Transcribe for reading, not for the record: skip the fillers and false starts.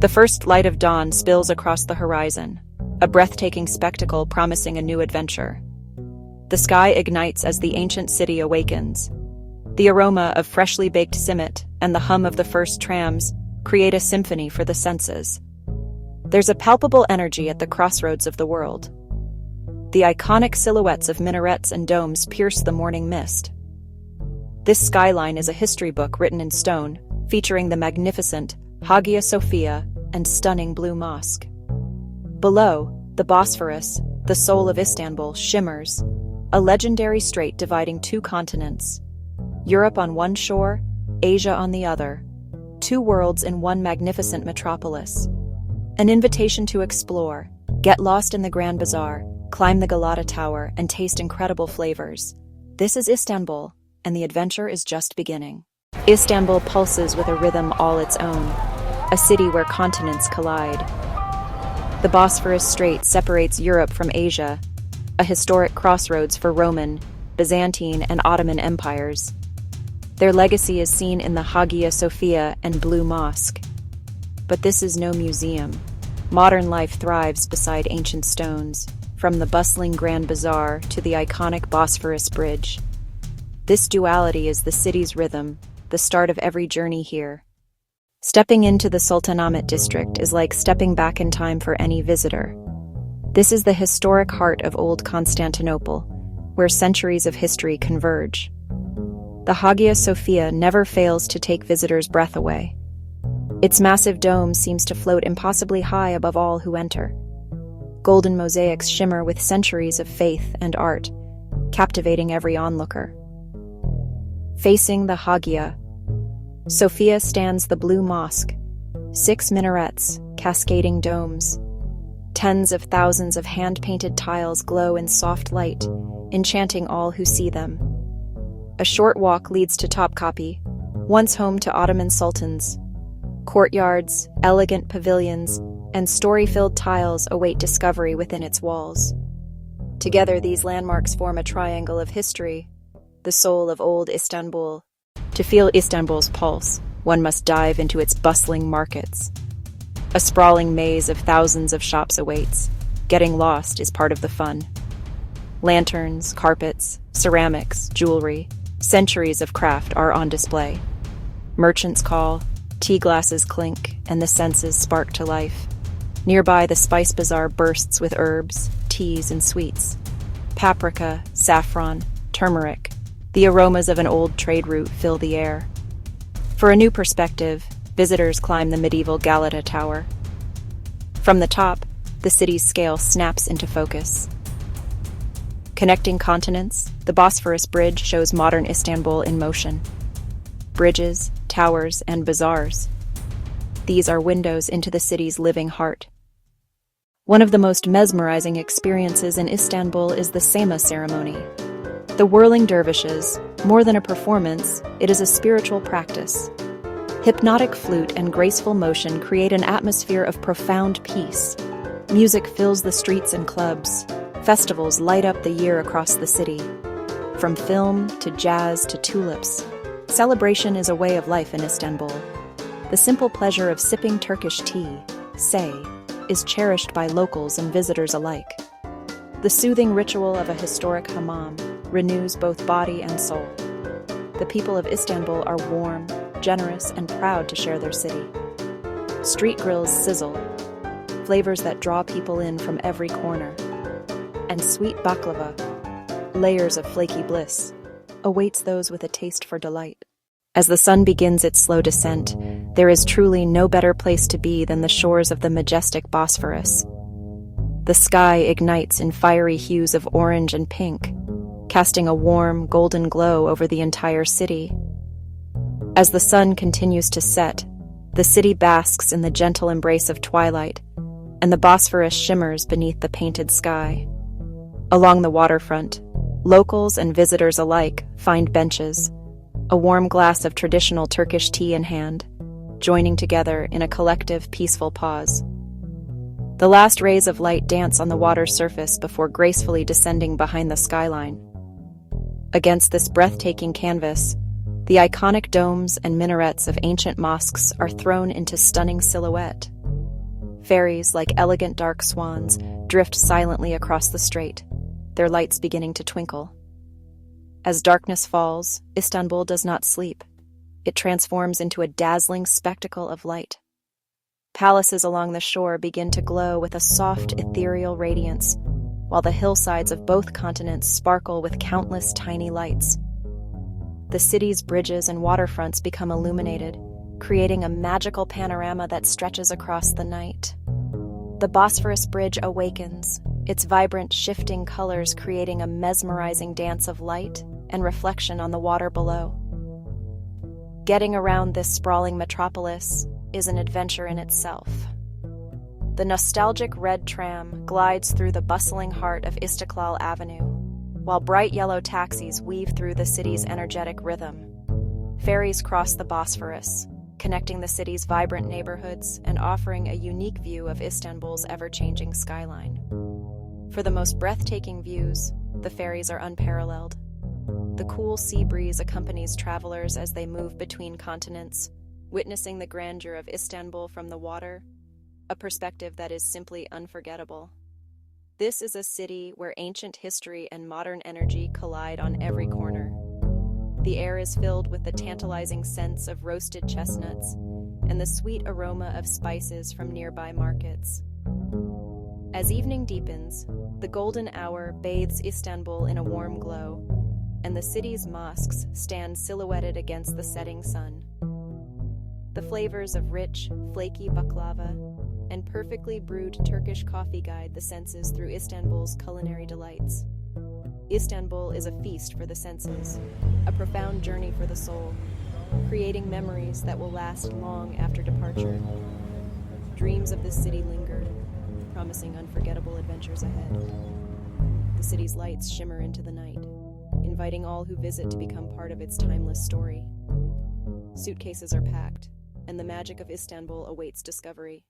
The first light of dawn spills across the horizon, a breathtaking spectacle promising a new adventure. The sky ignites as the ancient city awakens. The aroma of freshly baked simit and the hum of the first trams create a symphony for the senses. There's a palpable energy at the crossroads of the world. The iconic silhouettes of minarets and domes pierce the morning mist. This skyline is a history book written in stone, featuring the magnificent Hagia Sophia and stunning blue mosque. Below, the Bosphorus, the soul of Istanbul, shimmers, a legendary strait dividing two continents. Europe on one shore, Asia on the other. Two worlds in one magnificent metropolis. An invitation to explore, get lost in the Grand Bazaar, climb the Galata Tower, and taste incredible flavors. This is Istanbul, and the adventure is just beginning. Istanbul pulses with a rhythm all its own, a city where continents collide. The Bosphorus Strait separates Europe from Asia, a historic crossroads for Roman, Byzantine, and Ottoman empires. Their legacy is seen in the Hagia Sophia and Blue Mosque. But this is no museum. Modern life thrives beside ancient stones, from the bustling Grand Bazaar to the iconic Bosphorus Bridge. This duality is the city's rhythm, the start of every journey here. Stepping into the Sultanahmet district is like stepping back in time for any visitor. This is the historic heart of old Constantinople, where centuries of history converge. The Hagia Sophia never fails to take visitors' breath away. Its massive dome seems to float impossibly high above all who enter. Golden mosaics shimmer with centuries of faith and art, captivating every onlooker. Facing the Hagia Sophia stands the Blue Mosque, 6 minarets, cascading domes. Tens of thousands of hand-painted tiles glow in soft light, enchanting all who see them. A short walk leads to Topkapi, once home to Ottoman sultans. Courtyards, elegant pavilions, and story-filled tiles await discovery within its walls. Together, these landmarks form a triangle of history, the soul of old Istanbul. To feel Istanbul's pulse, one must dive into its bustling markets. A sprawling maze of thousands of shops awaits. Getting lost is part of the fun. Lanterns, carpets, ceramics, jewelry, centuries of craft are on display. Merchants call, tea glasses clink, and the senses spark to life. Nearby, the spice bazaar bursts with herbs, teas, and sweets. Paprika, saffron, turmeric. The aromas of an old trade route fill the air. For a new perspective, visitors climb the medieval Galata Tower. From the top, the city's scale snaps into focus. Connecting continents, the Bosphorus Bridge shows modern Istanbul in motion. Bridges, towers, and bazaars. These are windows into the city's living heart. One of the most mesmerizing experiences in Istanbul is the Sema ceremony. The whirling dervishes, more than a performance, it is a spiritual practice. Hypnotic flute and graceful motion create an atmosphere of profound peace. Music fills the streets and clubs. Festivals light up the year across the city. From film to jazz to tulips, celebration is a way of life in Istanbul. The simple pleasure of sipping Turkish tea, say, is cherished by locals and visitors alike. The soothing ritual of a historic hammam renews both body and soul. The people of Istanbul are warm, generous, and proud to share their city. Street grills sizzle, flavors that draw people in from every corner. And sweet baklava, layers of flaky bliss, awaits those with a taste for delight. As the sun begins its slow descent, there is truly no better place to be than the shores of the majestic Bosphorus. The sky ignites in fiery hues of orange and pink, casting a warm, golden glow over the entire city. As the sun continues to set, the city basks in the gentle embrace of twilight, and the Bosphorus shimmers beneath the painted sky. Along the waterfront, locals and visitors alike find benches, a warm glass of traditional Turkish tea in hand, joining together in a collective, peaceful pause. The last rays of light dance on the water's surface before gracefully descending behind the skyline. Against this breathtaking canvas, The iconic domes and minarets of ancient mosques are thrown into stunning silhouette. Ferries, like elegant dark swans, drift silently across the strait, their lights beginning to twinkle. As darkness falls, Istanbul does not sleep. It transforms into a dazzling spectacle of light. Palaces along the shore begin to glow with a soft, ethereal radiance, while the hillsides of both continents sparkle with countless tiny lights. The city's bridges and waterfronts become illuminated, creating a magical panorama that stretches across the night. The Bosphorus Bridge awakens, its vibrant, shifting colors creating a mesmerizing dance of light and reflection on the water below. Getting around this sprawling metropolis is an adventure in itself. The nostalgic red tram glides through the bustling heart of Istiklal Avenue, while bright yellow taxis weave through the city's energetic rhythm. Ferries cross the Bosphorus, connecting the city's vibrant neighborhoods and offering a unique view of Istanbul's ever-changing skyline. For the most breathtaking views, the ferries are unparalleled. The cool sea breeze accompanies travelers as they move between continents, witnessing the grandeur of Istanbul from the water, a perspective that is simply unforgettable. This is a city where ancient history and modern energy collide on every corner. The air is filled with the tantalizing scents of roasted chestnuts and the sweet aroma of spices from nearby markets. As evening deepens, the golden hour bathes Istanbul in a warm glow, and the city's mosques stand silhouetted against the setting sun. The flavors of rich, flaky baklava and perfectly brewed Turkish coffee guide the senses through Istanbul's culinary delights. Istanbul is a feast for the senses, a profound journey for the soul, creating memories that will last long after departure. Dreams of this city linger, promising unforgettable adventures ahead. The city's lights shimmer into the night, inviting all who visit to become part of its timeless story. Suitcases are packed, and the magic of Istanbul awaits discovery.